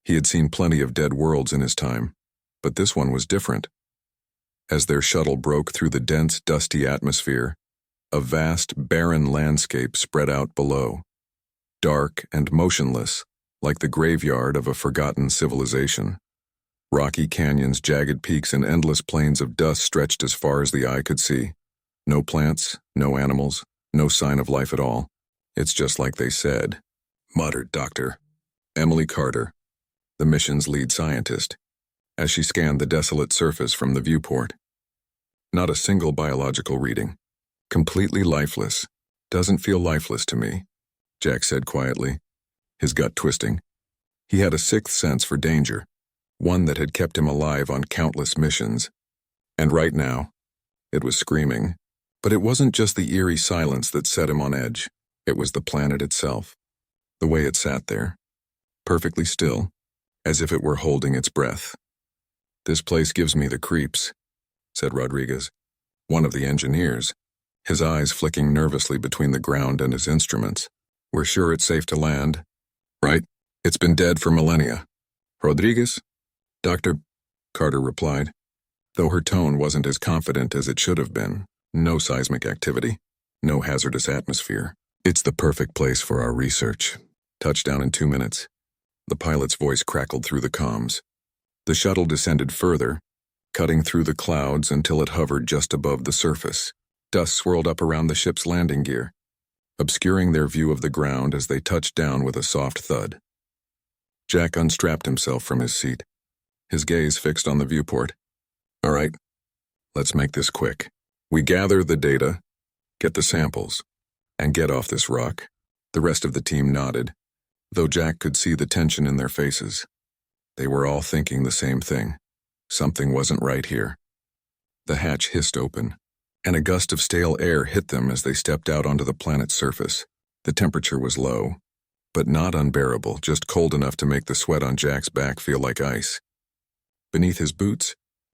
He had seen plenty of dead worlds in his time, but this one was different. As their shuttle broke through the dense, dusty atmosphere, a vast, barren landscape spread out below, dark and motionless, like the graveyard of a forgotten civilization. Rocky canyons, jagged peaks, and endless plains of dust stretched as far as the eye could see. No plants, no animals, no sign of life at all. "It's just like they said," muttered Dr. Emily Carter, the mission's lead scientist, as she scanned the desolate surface from the viewport. "Not a single biological reading. Completely lifeless. Doesn't feel lifeless to me," Jack said quietly, his gut twisting. He had a sixth sense for danger, one that had kept him alive on countless missions. And right now, it was screaming. But it wasn't just the eerie silence that set him on edge. It was the planet itself. The way it sat there, perfectly still, as if it were holding its breath. "This place gives me the creeps," said Rodriguez, one of the engineers, his eyes flicking nervously between the ground and his instruments. "We're sure it's safe to land, right? It's been dead for millennia." "Rodriguez?" "Dr. Carter replied, though her tone wasn't as confident as it should have been. "No seismic activity, no hazardous atmosphere. It's the perfect place for our research. Touchdown in 2 minutes." The pilot's voice crackled through the comms. The shuttle descended further, cutting through the clouds until it hovered just above the surface. Dust swirled up around the ship's landing gear, obscuring their view of the ground as they touched down with a soft thud. Jack unstrapped himself from his seat, his gaze fixed on the viewport. "All right, let's make this quick. We gather the data, get the samples, and get off this rock." The rest of the team nodded, though Jack could see the tension in their faces. They were all thinking the same thing. Something wasn't right here. The hatch hissed open, and a gust of stale air hit them as they stepped out onto the planet's surface. The temperature was low, but not unbearable, just cold enough to make the sweat on Jack's back feel like ice. Beneath his boots,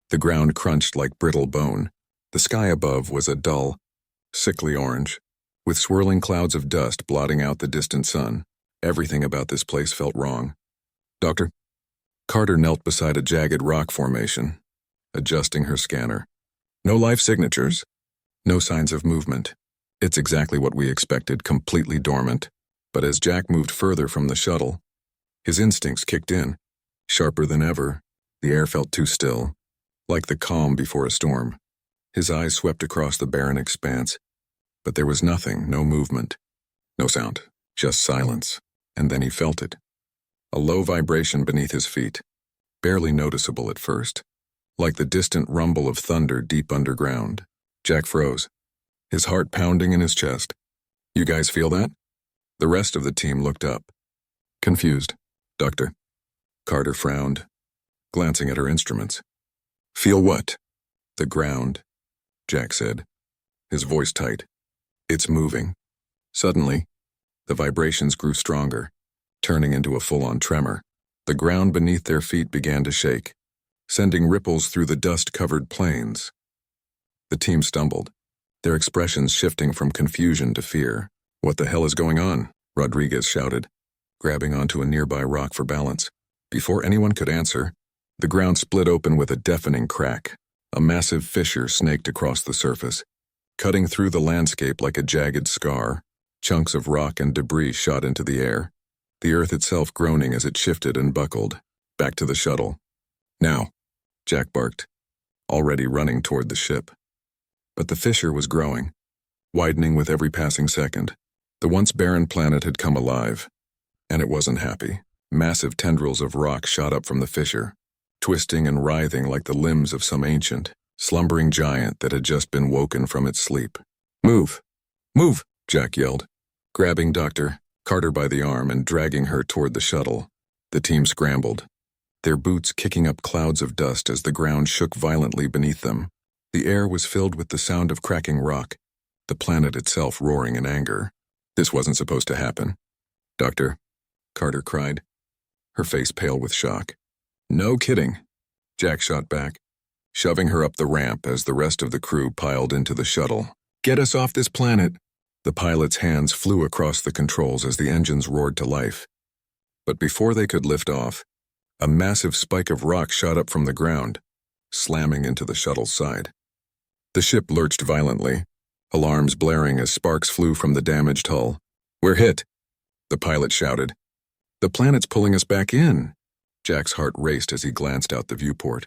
the ground crunched like brittle bone. The sky above was a dull, sickly orange, with swirling clouds of dust blotting out the distant sun. Everything about this place felt wrong. "Doctor?" Carter knelt beside a jagged rock formation, adjusting her scanner. "No life signatures, no signs of movement. It's exactly what we expected, completely dormant." But as Jack moved further from the shuttle, his instincts kicked in, sharper than ever. The air felt too still, like the calm before a storm. His eyes swept across the barren expanse, but there was nothing, no movement, no sound, just silence. And then he felt it. A low vibration beneath his feet, barely noticeable at first, like the distant rumble of thunder deep underground. Jack froze, his heart pounding in his chest. "You guys feel that?" The rest of the team looked up, confused. "Doctor?" Carter frowned, glancing at her instruments. "Feel what?" "The ground," Jack said, his voice tight. "It's moving." Suddenly, the vibrations grew stronger, turning into a full-on tremor. The ground beneath their feet began to shake, sending ripples through the dust-covered plains. The team stumbled, their expressions shifting from confusion to fear. "What the hell is going on?" Rodriguez shouted, grabbing onto a nearby rock for balance. Before anyone could answer, the ground split open with a deafening crack. A massive fissure snaked across the surface, cutting through the landscape like a jagged scar. Chunks of rock and debris shot into the air, the earth itself groaning as it shifted and buckled. Back to the shuttle. "Now," Jack barked, already running toward the ship. But the fissure was growing, widening with every passing second. The once barren planet had come alive, and it wasn't happy. Massive tendrils of rock shot up from the fissure, twisting and writhing like the limbs of some ancient, slumbering giant that had just been woken from its sleep. "Move! Move!" Jack yelled, grabbing Dr. Carter by the arm and dragging her toward the shuttle. The team scrambled, their boots kicking up clouds of dust as the ground shook violently beneath them. The air was filled with the sound of cracking rock, the planet itself roaring in anger. This wasn't supposed to happen. "Doctor," Carter cried, her face pale with shock. "No kidding," Jack shot back, shoving her up the ramp as the rest of the crew piled into the shuttle. "Get us off this planet." The pilot's hands flew across the controls as the engines roared to life. But before they could lift off, A massive spike of rock shot up from the ground, slamming into the shuttle's side. The ship lurched violently, alarms blaring as sparks flew from the damaged hull. "We're hit," the pilot shouted. "The planet's pulling us back in." Jack's heart raced as he glanced out the viewport.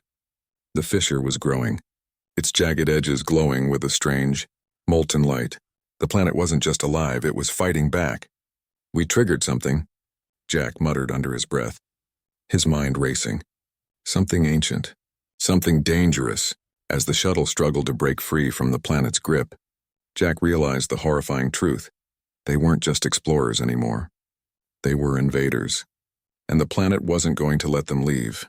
The fissure was growing, its jagged edges glowing with a strange, molten light. The planet wasn't just alive, it was fighting back. "We triggered something," Jack muttered under his breath, his mind racing. Something ancient, something dangerous. As the shuttle struggled to break free from the planet's grip, Jack realized the horrifying truth. They weren't just explorers anymore. They were invaders, and the planet wasn't going to let them leave.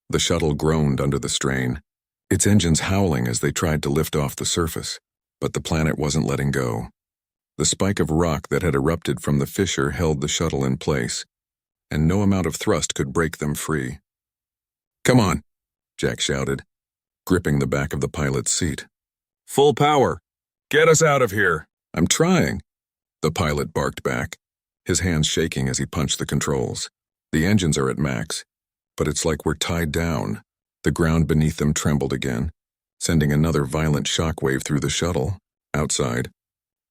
The shuttle groaned under the strain, its engines howling as they tried to lift off the surface, but the planet wasn't letting go. The spike of rock that had erupted from the fissure held the shuttle in place, and no amount of thrust could break them free. "Come on," Jack shouted, gripping the back of the pilot's seat. "Full power! Get us out of here!" "I'm trying," the pilot barked back, his hands shaking as he punched the controls. "The engines are at max, but it's like we're tied down." The ground beneath them trembled again, sending another violent shockwave through the shuttle. Outside,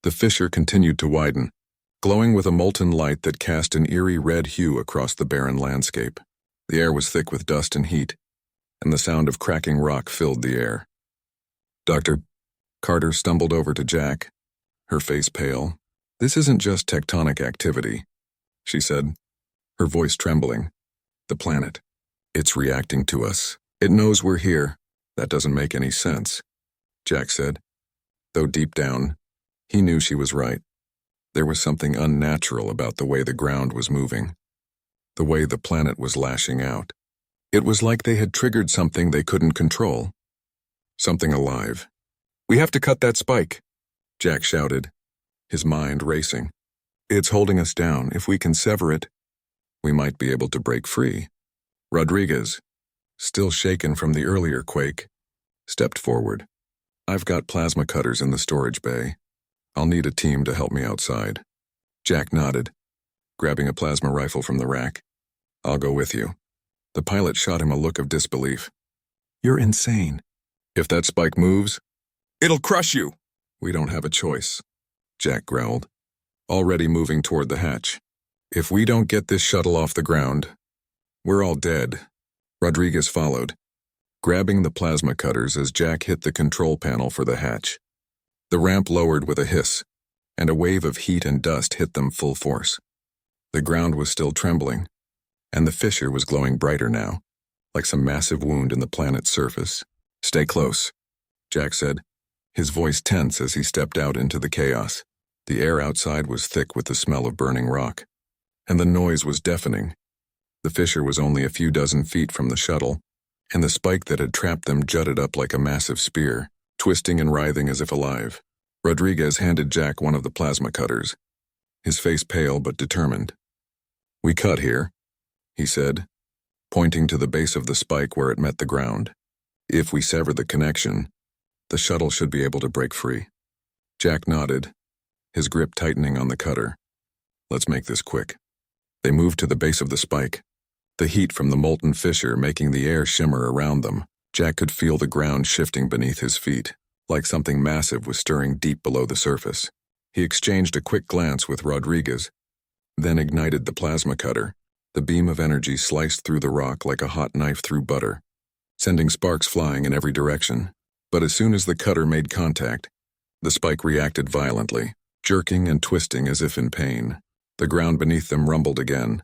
the fissure continued to widen, glowing with a molten light that cast an eerie red hue across the barren landscape. The air was thick with dust and heat, and the sound of cracking rock filled the air. "Doctor," Carter stumbled over to Jack, her face pale. "This isn't just tectonic activity," she said, her voice trembling. "The planet, it's reacting to us. It knows we're here." "That doesn't make any sense," Jack said, though deep down, he knew she was right. There was something unnatural about the way the ground was moving, the way the planet was lashing out. It was like they had triggered something they couldn't control. Something alive. "We have to cut that spike," Jack shouted, his mind racing. "It's holding us down. If we can sever it, we might be able to break free." Rodriguez, still shaken from the earlier quake, stepped forward. "I've got plasma cutters in the storage bay. I'll need a team to help me outside." Jack nodded, grabbing a plasma rifle from the rack. "I'll go with you." The pilot shot him a look of disbelief. "You're insane. If that spike moves, it'll crush you." "We don't have a choice," Jack growled, already moving toward the hatch. "If we don't get this shuttle off the ground, we're all dead." Rodriguez followed, grabbing the plasma cutters as Jack hit the control panel for the hatch. The ramp lowered with a hiss, and a wave of heat and dust hit them full force. The ground was still trembling, and the fissure was glowing brighter now, like some massive wound in the planet's surface. "Stay close," Jack said, his voice tense as he stepped out into the chaos. The air outside was thick with the smell of burning rock, and the noise was deafening. The fissure was only a few dozen feet from the shuttle, and the spike that had trapped them jutted up like a massive spear, twisting and writhing as if alive. Rodriguez handed Jack one of the plasma cutters, his face pale but determined. "We cut here," he said, pointing to the base of the spike where it met the ground. "If we sever the connection, the shuttle should be able to break free." Jack nodded, his grip tightening on the cutter. "Let's make this quick." They moved to the base of the spike, the heat from the molten fissure making the air shimmer around them. Jack could feel the ground shifting beneath his feet, like something massive was stirring deep below the surface. He exchanged a quick glance with Rodriguez, then ignited the plasma cutter. The beam of energy sliced through the rock like a hot knife through butter, sending sparks flying in every direction. But as soon as the cutter made contact, the spike reacted violently, jerking and twisting as if in pain. The ground beneath them rumbled again,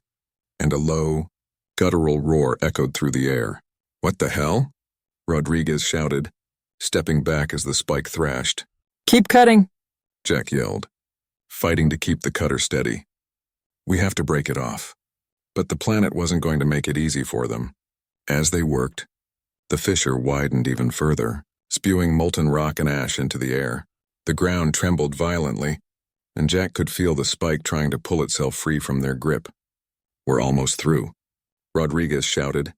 and a low, guttural roar echoed through the air. "What the hell?" Rodriguez shouted, stepping back as the spike thrashed. "Keep cutting," Jack yelled, fighting to keep the cutter steady. "We have to break it off." But the planet wasn't going to make it easy for them. As they worked, the fissure widened even further, spewing molten rock and ash into the air. The ground trembled violently, and Jack could feel the spike trying to pull itself free from their grip. "We're almost through," Rodriguez shouted,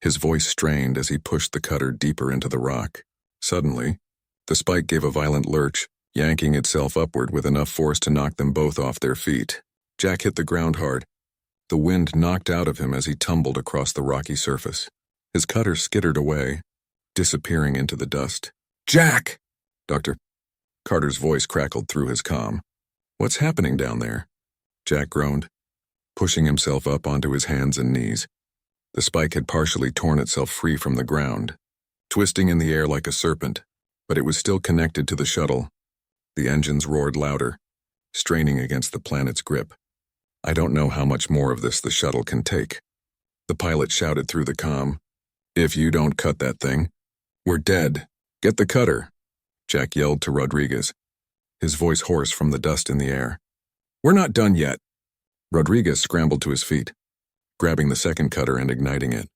his voice strained as he pushed the cutter deeper into the rock. Suddenly, the spike gave a violent lurch, yanking itself upward with enough force to knock them both off their feet. Jack hit the ground hard, The wind knocked out of him as he tumbled across the rocky surface. His cutter skittered away, disappearing into the dust. "Jack!" Dr. Carter's voice crackled through his comm. "What's happening down there?" Jack groaned, pushing himself up onto his hands and knees. The spike had partially torn itself free from the ground, twisting in the air like a serpent, but it was still connected to the shuttle. The engines roared louder, straining against the planet's grip. "I don't know how much more of this the shuttle can take." The pilot shouted through the comm, "If you don't cut that thing, we're dead. Get the cutter," Jack yelled to Rodriguez, his voice hoarse from the dust in the air. "We're not done yet." Rodriguez scrambled to his feet, grabbing the second cutter and igniting it.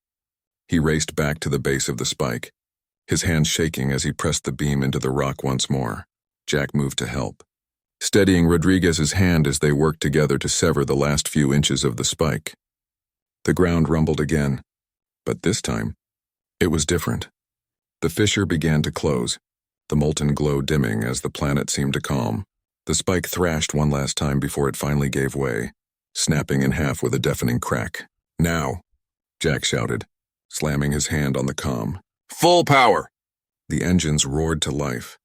He raced back to the base of the spike, his hands shaking as he pressed the beam into the rock once more. Jack moved to help, steadying Rodriguez's hand as they worked together to sever the last few inches of the spike. The ground rumbled again, but this time, it was different. The fissure began to close, the molten glow dimming as the planet seemed to calm. The spike thrashed one last time before it finally gave way, snapping in half with a deafening crack. "Now," Jack shouted, slamming his hand on the comm. "Full power!" The engines roared to life,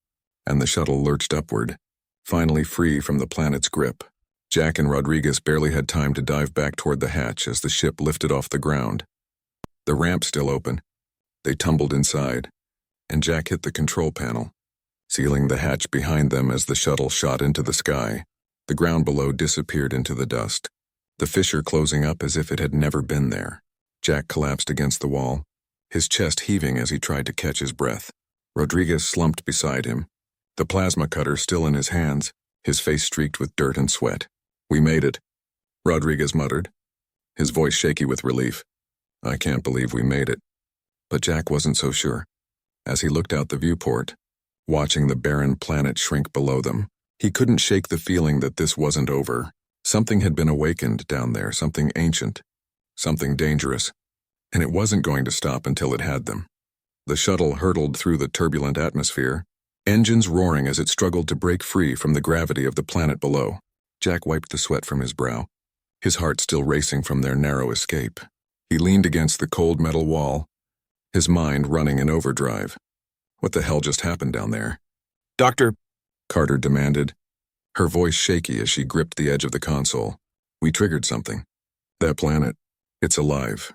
and the shuttle lurched upward, finally free from the planet's grip. Jack and Rodriguez barely had time to dive back toward the hatch as the ship lifted off the ground. The ramp still open. They tumbled inside, and Jack hit the control panel, sealing the hatch behind them as the shuttle shot into the sky. The ground below disappeared into the dust, the fissure closing up as if it had never been there. Jack collapsed against the wall, his chest heaving as he tried to catch his breath. Rodriguez slumped beside him, the plasma cutter still in his hands, his face streaked with dirt and sweat. "We made it," Rodriguez muttered, his voice shaky with relief. "I can't believe we made it." But Jack wasn't so sure. As he looked out the viewport, watching the barren planet shrink below them, he couldn't shake the feeling that this wasn't over. Something had been awakened down there, something ancient, something dangerous, and it wasn't going to stop until it had them. The shuttle hurtled through the turbulent atmosphere, engines roaring as it struggled to break free from the gravity of the planet below. Jack wiped the sweat from his brow, his heart still racing from their narrow escape. He leaned against the cold metal wall, his mind running in overdrive. What the hell just happened down there? "Doctor," Carter demanded, her voice shaky as she gripped the edge of the console. "We triggered something. That planet, it's alive."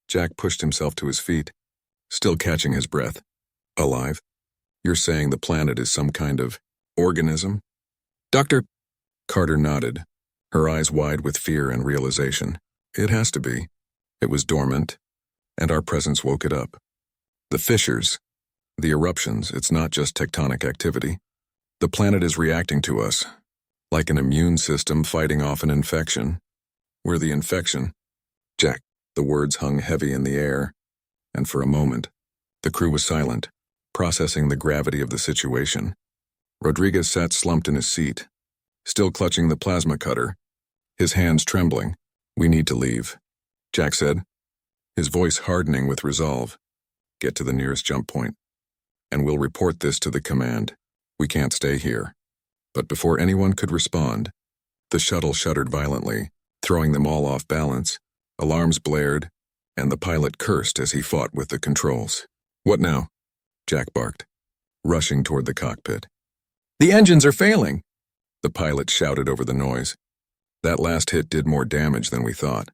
Jack pushed himself to his feet, still catching his breath. "Alive? You're saying the planet is some kind of organism?" "Doctor," Carter nodded, her eyes wide with fear and realization. "It has to be. It was dormant, and our presence woke it up. The fissures, the eruptions, it's not just tectonic activity. The planet is reacting to us, like an immune system fighting off an infection. We're the infection." "Jack," the words hung heavy in the air, and for a moment, the crew was silent, processing the gravity of the situation. Rodriguez sat slumped in his seat, still clutching the plasma cutter, his hands trembling. "We need to leave," Jack said, his voice hardening with resolve. "Get to the nearest jump point, and we'll report this to the command. We can't stay here." But before anyone could respond, the shuttle shuddered violently, throwing them all off balance. Alarms blared, and the pilot cursed as he fought with the controls. "What now?" Jack barked, rushing toward the cockpit. "The engines are failing," the pilot shouted over the noise. "That last hit did more damage than we thought.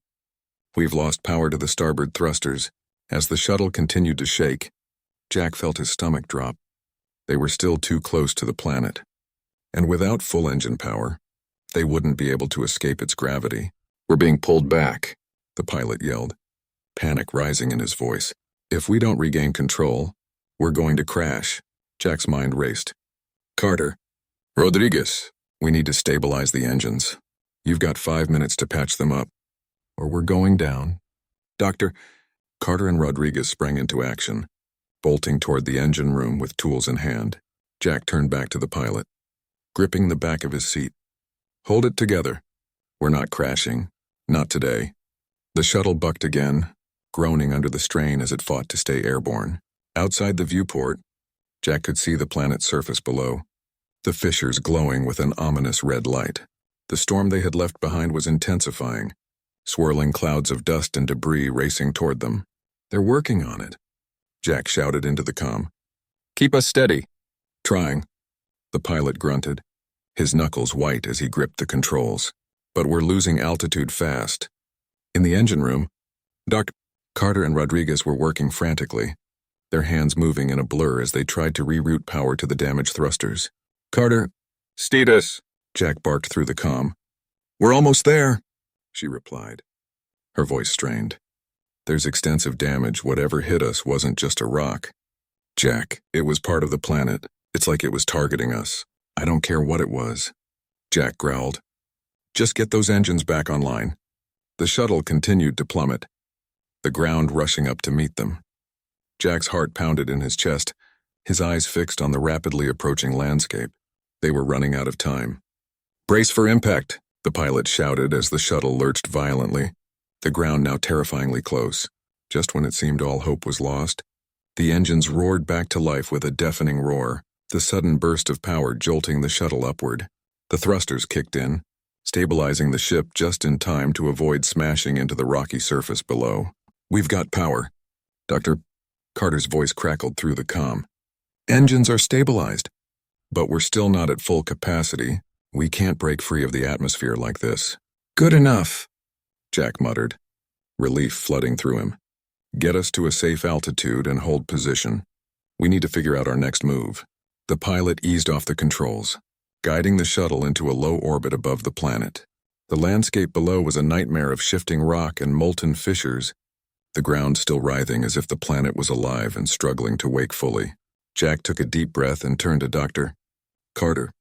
We've lost power to the starboard thrusters." As the shuttle continued to shake, Jack felt his stomach drop. They were still too close to the planet, and without full engine power, they wouldn't be able to escape its gravity. "We're being pulled back," the pilot yelled, panic rising in his voice. "If we don't regain control, we're going to crash." Jack's mind raced. "Carter, Rodriguez, we need to stabilize the engines. You've got 5 minutes to patch them up, or we're going down." "Doctor," Carter and Rodriguez sprang into action, bolting toward the engine room with tools in hand. Jack turned back to the pilot, gripping the back of his seat. "Hold it together. We're not crashing. Not today." The shuttle bucked again, groaning under the strain as it fought to stay airborne. Outside the viewport, Jack could see the planet's surface below, the fissures glowing with an ominous red light. The storm they had left behind was intensifying, swirling clouds of dust and debris racing toward them. "They're working on it," Jack shouted into the comm. "Keep us steady." "Trying," the pilot grunted, his knuckles white as he gripped the controls. "But we're losing altitude fast." In the engine room, Dr. Carter and Rodriguez were working frantically, their hands moving in a blur as they tried to reroute power to the damaged thrusters. "Carter, status," Jack barked through the comm. "We're almost there," she replied, her voice strained. "There's extensive damage. Whatever hit us wasn't just a rock. Jack, it was part of the planet. It's like it was targeting us. I don't care what it was." Jack growled. "Just get those engines back online." The shuttle continued to plummet, the ground rushing up to meet them. Jack's heart pounded in his chest, his eyes fixed on the rapidly approaching landscape. They were running out of time. "Brace for impact," the pilot shouted as the shuttle lurched violently, the ground now terrifyingly close. Just when it seemed all hope was lost, the engines roared back to life with a deafening roar, the sudden burst of power jolting the shuttle upward. The thrusters kicked in, stabilizing the ship just in time to avoid smashing into the rocky surface below. "We've got power." Dr. Carter's voice crackled through the comm. "Engines are stabilized, but we're still not at full capacity. We can't break free of the atmosphere like this." "Good enough," Jack muttered, relief flooding through him. "Get us to a safe altitude and hold position. We need to figure out our next move." The pilot eased off the controls, guiding the shuttle into a low orbit above the planet. The landscape below was a nightmare of shifting rock and molten fissures, the ground still writhing as if the planet was alive and struggling to wake fully. Jack took a deep breath and turned to Dr. Carter.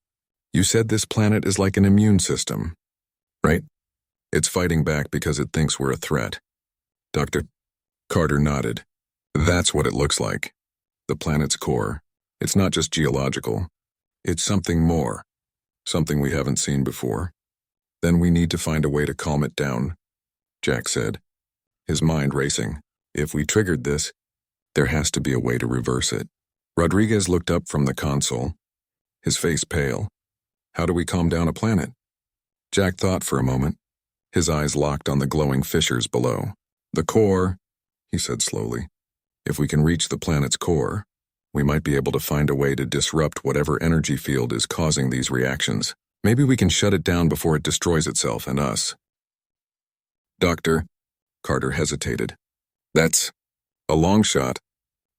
"You said this planet is like an immune system, right? It's fighting back because it thinks we're a threat." Dr. Carter nodded. "That's what it looks like. The planet's core. It's not just geological. It's something more. Something we haven't seen before. Then we need to find a way to calm it down," Jack said, his mind racing. "If we triggered this, there has to be a way to reverse it." Rodriguez looked up from the console, his face pale. "How do we calm down a planet?" Jack thought for a moment, his eyes locked on the glowing fissures below. "The core," he said slowly. "If we can reach the planet's core, we might be able to find a way to disrupt whatever energy field is causing these reactions. Maybe we can shut it down before it destroys itself and us." Dr. Carter hesitated. "That's a long shot,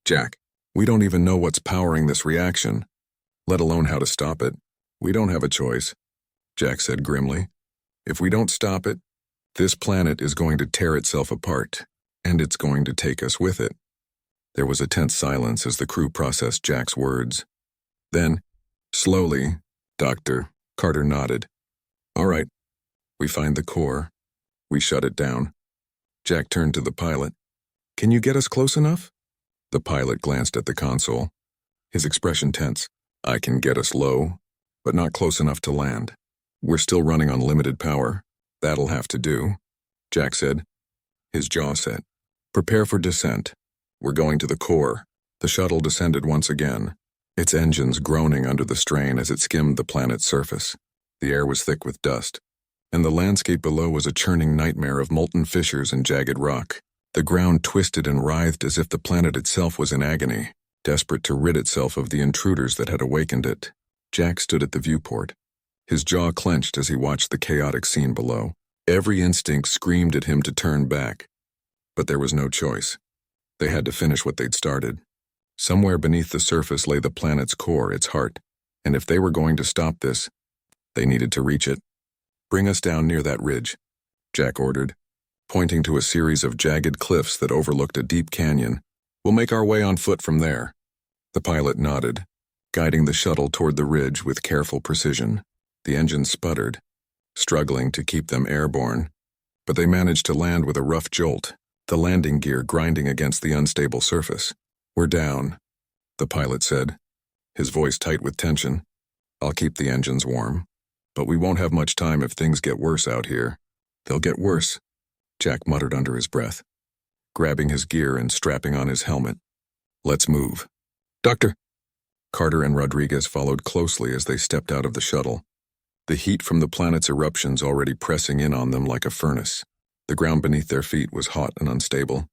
Jack. We don't even know what's powering this reaction, let alone how to stop it." "We don't have a choice," Jack said grimly. "If we don't stop it, this planet is going to tear itself apart, and it's going to take us with it." There was a tense silence as the crew processed Jack's words. Then, slowly, Dr. Carter nodded. "All right, we find the core. We shut it down." Jack turned to the pilot. "Can you get us close enough?" The pilot glanced at the console, his expression tense. "I can get us low, but not close enough to land. We're still running on limited power. That'll have to do," Jack said, his jaw set. "Prepare for descent. We're going to the core." The shuttle descended once again, its engines groaning under the strain as it skimmed the planet's surface. The air was thick with dust, and the landscape below was a churning nightmare of molten fissures and jagged rock. The ground twisted and writhed as if the planet itself was in agony, desperate to rid itself of the intruders that had awakened it. Jack stood at the viewport, his jaw clenched as he watched the chaotic scene below. Every instinct screamed at him to turn back, but there was no choice. They had to finish what they'd started. Somewhere beneath the surface lay the planet's core, its heart, and if they were going to stop this, they needed to reach it. "Bring us down near that ridge," Jack ordered, pointing to a series of jagged cliffs that overlooked a deep canyon. "We'll make our way on foot from there." The pilot nodded, guiding the shuttle toward the ridge with careful precision. The engines sputtered, struggling to keep them airborne, but they managed to land with a rough jolt, the landing gear grinding against the unstable surface. "We're down," the pilot said, his voice tight with tension. "I'll keep the engines warm, but we won't have much time if things get worse out here." "They'll get worse," Jack muttered under his breath, grabbing his gear and strapping on his helmet. "Let's move." Dr. Carter and Rodriguez followed closely as they stepped out of the shuttle, the heat from the planet's eruptions already pressing in on them like a furnace. The ground beneath their feet was hot and unstable,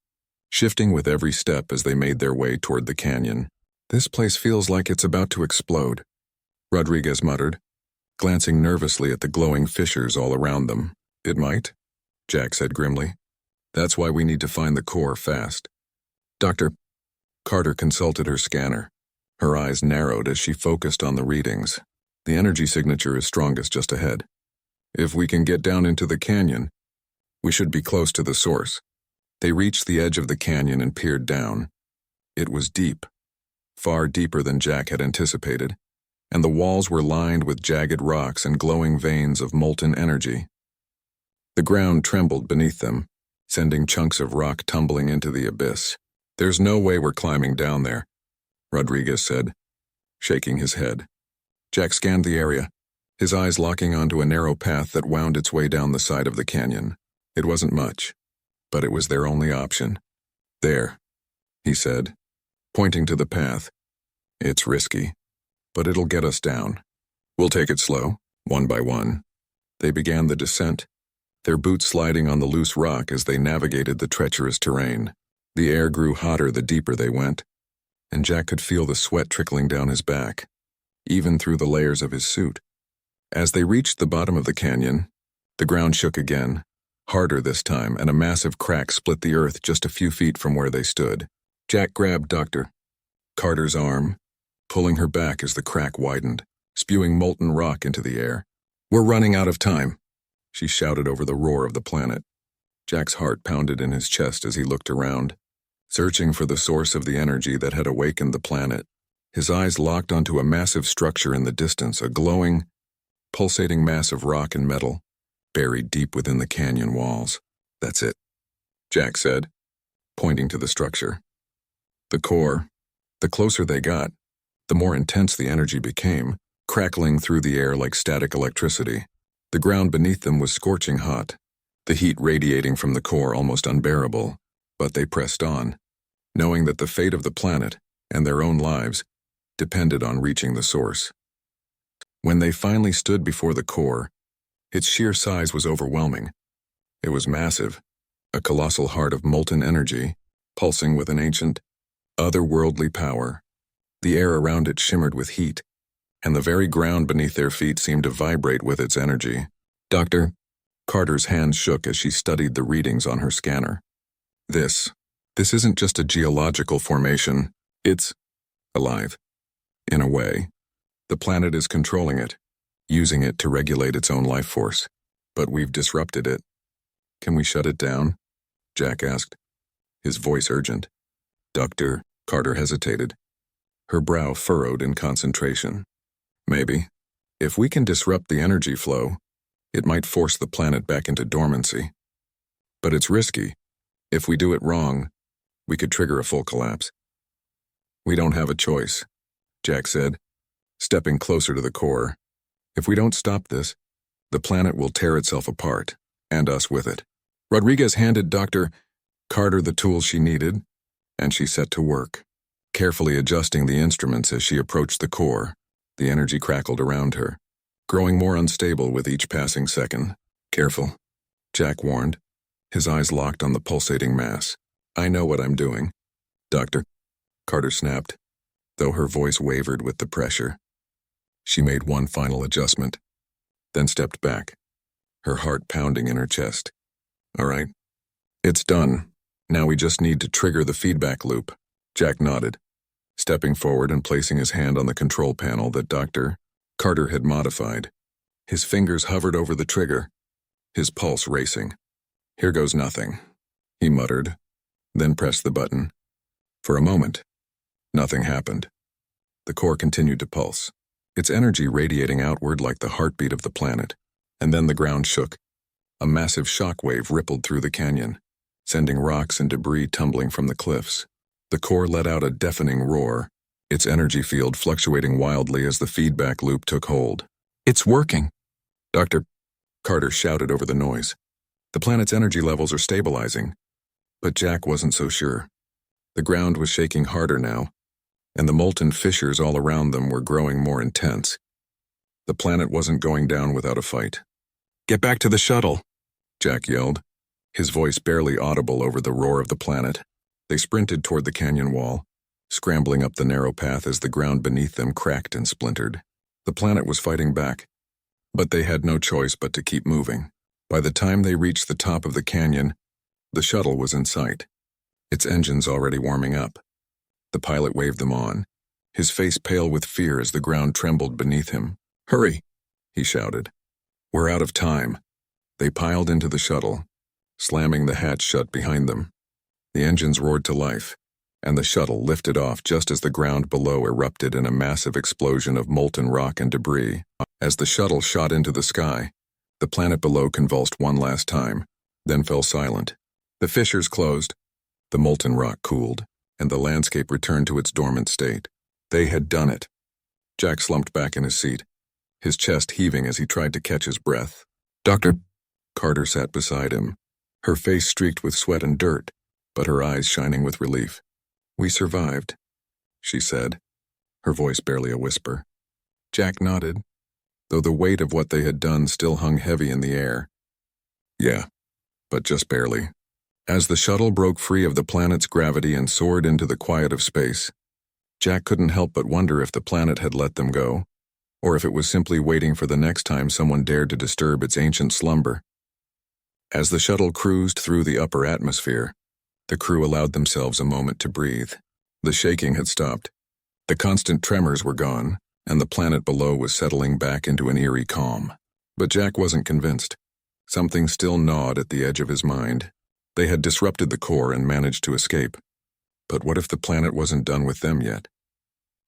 shifting with every step as they made their way toward the canyon. "This place feels like it's about to explode," Rodriguez muttered, glancing nervously at the glowing fissures all around them. "It might," Jack said grimly. "That's why we need to find the core fast." "Doctor," Carter consulted her scanner. Her eyes narrowed as she focused on the readings. "The energy signature is strongest just ahead. If we can get down into the canyon, we should be close to the source." They reached the edge of the canyon and peered down. It was deep, far deeper than Jack had anticipated, and the walls were lined with jagged rocks and glowing veins of molten energy. The ground trembled beneath them, sending chunks of rock tumbling into the abyss. "There's no way we're climbing down there," Rodriguez said, shaking his head. Jack scanned the area, his eyes locking onto a narrow path that wound its way down the side of the canyon. It wasn't much, but it was their only option. "There," he said, pointing to the path. "It's risky, but it'll get us down. We'll take it slow, one by one." They began the descent, their boots sliding on the loose rock as they navigated the treacherous terrain. The air grew hotter the deeper they went, and Jack could feel the sweat trickling down his back, even through the layers of his suit. As they reached the bottom of the canyon, the ground shook again, harder this time, and a massive crack split the earth just a few feet from where they stood. Jack grabbed Dr. Carter's arm, pulling her back as the crack widened, spewing molten rock into the air. "We're running out of time," she shouted over the roar of the planet. Jack's heart pounded in his chest as he looked around, searching for the source of the energy that had awakened the planet. His eyes locked onto a massive structure in the distance, a glowing, pulsating mass of rock and metal, buried deep within the canyon walls. "That's it," Jack said, pointing to the structure. The core. The closer they got, the more intense the energy became, crackling through the air like static electricity. The ground beneath them was scorching hot, the heat radiating from the core almost unbearable, but they pressed on, knowing that the fate of the planet and their own lives depended on reaching the source. When they finally stood before the core, its sheer size was overwhelming. It was massive, a colossal heart of molten energy, pulsing with an ancient, otherworldly power. The air around it shimmered with heat, and the very ground beneath their feet seemed to vibrate with its energy. "Doctor," Carter's hands shook as she studied the readings on her scanner. This isn't just a geological formation, it's alive. In a way, the planet is controlling it, using it to regulate its own life force. But we've disrupted it. Can we shut it down?" Jack asked, his voice urgent. "Doctor," Carter hesitated, her brow furrowed in concentration. "Maybe. If we can disrupt the energy flow, it might force the planet back into dormancy. But it's risky. If we do it wrong, we could trigger a full collapse." "We don't have a choice," Jack said, stepping closer to the core. "If we don't stop this, the planet will tear itself apart, and us with it." Rodriguez handed Dr. Carter the tools she needed, and she set to work, carefully adjusting the instruments as she approached the core. The energy crackled around her, growing more unstable with each passing second. "Careful," Jack warned, his eyes locked on the pulsating mass. "I know what I'm doing." "Doctor," Carter snapped, though her voice wavered with the pressure. She made one final adjustment, then stepped back, her heart pounding in her chest. "All right. It's done. Now we just need to trigger the feedback loop." Jack nodded, stepping forward and placing his hand on the control panel that Dr. Carter had modified. His fingers hovered over the trigger, his pulse racing. "Here goes nothing," he muttered, then pressed the button. For a moment, nothing happened. The core continued to pulse, its energy radiating outward like the heartbeat of the planet. And then the ground shook. A massive shock wave rippled through the canyon, sending rocks and debris tumbling from the cliffs. The core let out a deafening roar, its energy field fluctuating wildly as the feedback loop took hold. "It's working!" Dr. Carter shouted over the noise. "The planet's energy levels are stabilizing." But Jack wasn't so sure. The ground was shaking harder now, and the molten fissures all around them were growing more intense. The planet wasn't going down without a fight. "Get back to the shuttle," Jack yelled, his voice barely audible over the roar of the planet. They sprinted toward the canyon wall, scrambling up the narrow path as the ground beneath them cracked and splintered. The planet was fighting back, but they had no choice but to keep moving. By the time they reached the top of the canyon, the shuttle was in sight, its engines already warming up. The pilot waved them on, his face pale with fear as the ground trembled beneath him. "Hurry!" he shouted. "We're out of time." They piled into the shuttle, slamming the hatch shut behind them. The engines roared to life, and the shuttle lifted off just as the ground below erupted in a massive explosion of molten rock and debris. As the shuttle shot into the sky, the planet below convulsed one last time, then fell silent. The fissures closed, the molten rock cooled, and the landscape returned to its dormant state. They had done it. Jack slumped back in his seat, his chest heaving as he tried to catch his breath. "Doctor," Carter sat beside him, her face streaked with sweat and dirt, but her eyes shining with relief. "We survived," she said, her voice barely a whisper. Jack nodded, though the weight of what they had done still hung heavy in the air. "Yeah, but just barely." As the shuttle broke free of the planet's gravity and soared into the quiet of space, Jack couldn't help but wonder if the planet had let them go, or if it was simply waiting for the next time someone dared to disturb its ancient slumber. As the shuttle cruised through the upper atmosphere, the crew allowed themselves a moment to breathe. The shaking had stopped. The constant tremors were gone, and the planet below was settling back into an eerie calm. But Jack wasn't convinced. Something still gnawed at the edge of his mind. They had disrupted the core and managed to escape. But what if the planet wasn't done with them yet?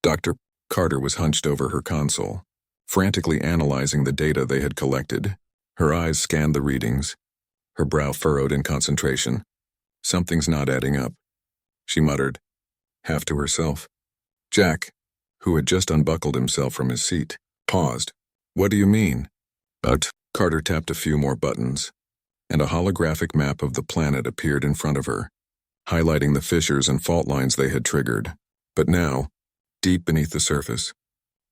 Dr. Carter was hunched over her console, frantically analyzing the data they had collected. Her eyes scanned the readings, her brow furrowed in concentration. "Something's not adding up," she muttered, half to herself. Jack, who had just unbuckled himself from his seat, paused. "What do you mean?" But Carter tapped a few more buttons, and a holographic map of the planet appeared in front of her, highlighting the fissures and fault lines they had triggered. But now, deep beneath the surface,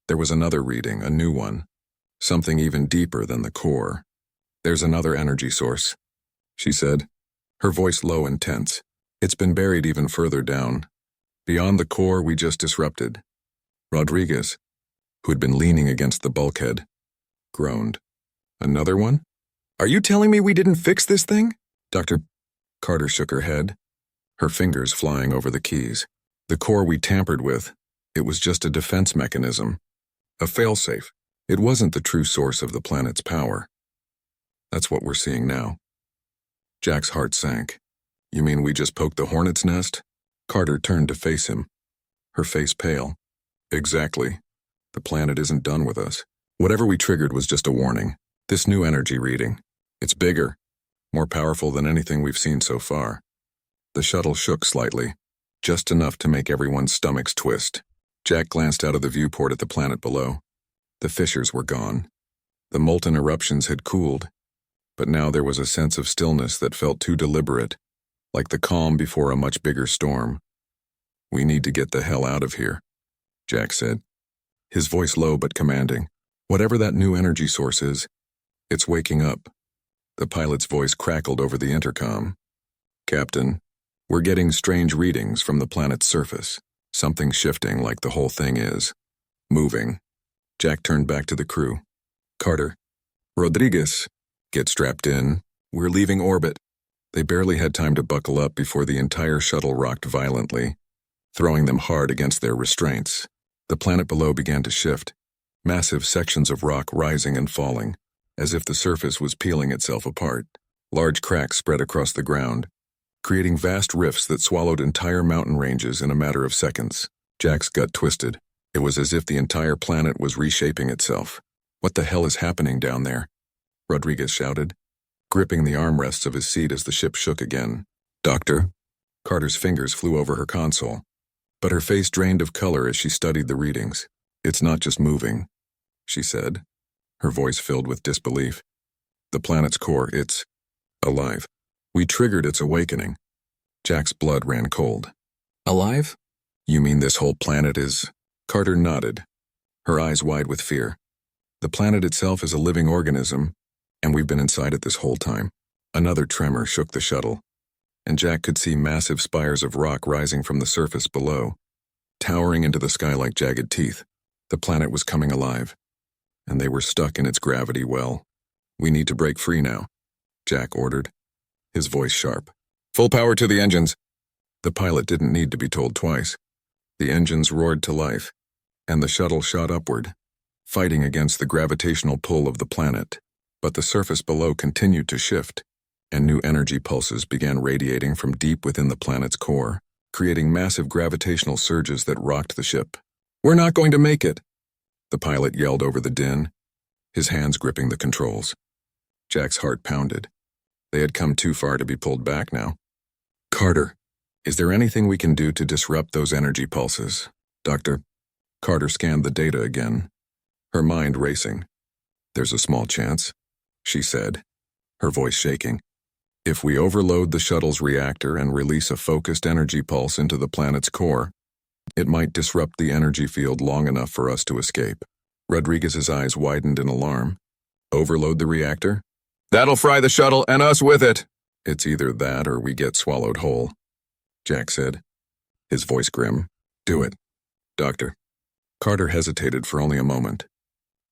there was another reading, a new one, something even deeper than the core. "There's another energy source," she said, her voice low and tense. "It's been buried even further down, beyond the core we just disrupted." Rodriguez, who had been leaning against the bulkhead, groaned. "Another one? Are you telling me we didn't fix this thing?" Dr. Carter shook her head, her fingers flying over the keys. "The core we tampered with, it was just a defense mechanism, a failsafe. It wasn't the true source of the planet's power. That's what we're seeing now." Jack's heart sank. "You mean we just poked the hornet's nest?" Carter turned to face him, her face pale. "Exactly. The planet isn't done with us. Whatever we triggered was just a warning. This new energy reading, it's bigger, more powerful than anything we've seen so far." The shuttle shook slightly, just enough to make everyone's stomachs twist. Jack glanced out of the viewport at the planet below. The fissures were gone. The molten eruptions had cooled, but now there was a sense of stillness that felt too deliberate, like the calm before a much bigger storm. "We need to get the hell out of here," Jack said, his voice low but commanding. "Whatever that new energy source is, it's waking up." The pilot's voice crackled over the intercom. "Captain, we're getting strange readings from the planet's surface. Something shifting like the whole thing is moving." Jack turned back to the crew. "Carter, Rodriguez, get strapped in. We're leaving orbit." They barely had time to buckle up before the entire shuttle rocked violently, throwing them hard against their restraints. The planet below began to shift, massive sections of rock rising and falling, as if the surface was peeling itself apart. Large cracks spread across the ground, creating vast rifts that swallowed entire mountain ranges in a matter of seconds. Jack's gut twisted. It was as if the entire planet was reshaping itself. "What the hell is happening down there?" Rodriguez shouted, gripping the armrests of his seat as the ship shook again. "Doctor?" Carter's fingers flew over her console, but her face drained of color as she studied the readings. "It's not just moving," she said, her voice filled with disbelief. "The planet's core, it's alive. We triggered its awakening." Jack's blood ran cold. "Alive? You mean this whole planet is—" Carter nodded, her eyes wide with fear. "The planet itself is a living organism, and we've been inside it this whole time. Another tremor shook the shuttle, and Jack could see massive spires of rock rising from the surface below, towering into the sky like jagged teeth. The planet was coming alive, and they were stuck in its gravity well. "We need to break free now," Jack ordered, his voice sharp. "Full power to the engines." The pilot didn't need to be told twice. The engines roared to life, and the shuttle shot upward, fighting against the gravitational pull of the planet. But the surface below continued to shift, and new energy pulses began radiating from deep within the planet's core, creating massive gravitational surges that rocked the ship. "We're not going to make it," the pilot yelled over the din, his hands gripping the controls. Jack's heart pounded. They had come too far to be pulled back now. "Carter, is there anything we can do to disrupt those energy pulses, Doctor?" Carter scanned the data again, her mind racing. "There's a small chance," she said, her voice shaking. "If we overload the shuttle's reactor and release a focused energy pulse into the planet's core, it might disrupt the energy field long enough for us to escape." Rodriguez's eyes widened in alarm. "Overload the reactor? That'll fry the shuttle and us with it." "It's either that or we get swallowed whole," Jack said, his voice grim. "Do it, Doctor." Carter hesitated for only a moment,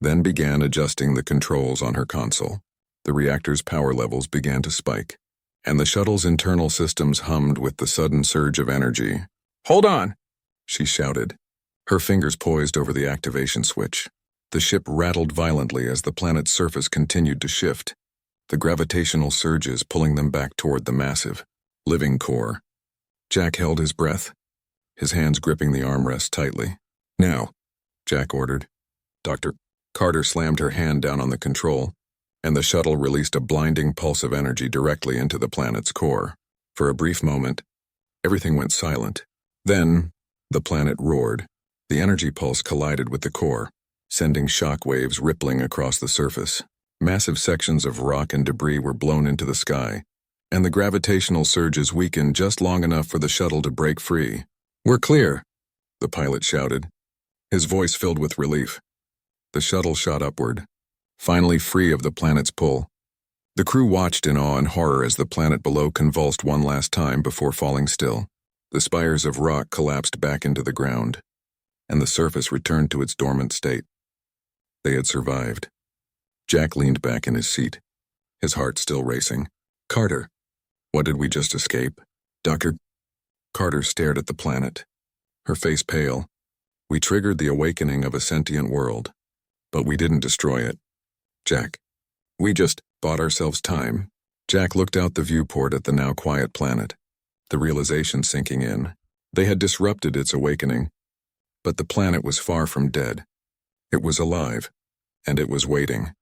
then began adjusting the controls on her console. The reactor's power levels began to spike, and the shuttle's internal systems hummed with the sudden surge of energy. "Hold on," she shouted, her fingers poised over the activation switch. The ship rattled violently as the planet's surface continued to shift, the gravitational surges pulling them back toward the massive, living core. Jack held his breath, his hands gripping the armrest tightly. "Now," Jack ordered. "Doctor." Carter slammed her hand down on the control, and the shuttle released a blinding pulse of energy directly into the planet's core. For a brief moment, everything went silent. Then, the planet roared. The energy pulse collided with the core, sending shock waves rippling across the surface. Massive sections of rock and debris were blown into the sky, and the gravitational surges weakened just long enough for the shuttle to break free. "We're clear," the pilot shouted, his voice filled with relief. The shuttle shot upward, finally free of the planet's pull. The crew watched in awe and horror as the planet below convulsed one last time before falling still. The spires of rock collapsed back into the ground, and the surface returned to its dormant state. They had survived. Jack leaned back in his seat, his heart still racing. "Carter, what did we just escape, Doctor?" Carter stared at the planet, her face pale. "We triggered the awakening of a sentient world, but we didn't destroy it, Jack. We just bought ourselves time." Jack looked out the viewport at the now quiet planet, the realization sinking in. They had disrupted its awakening, but the planet was far from dead. It was alive, and it was waiting.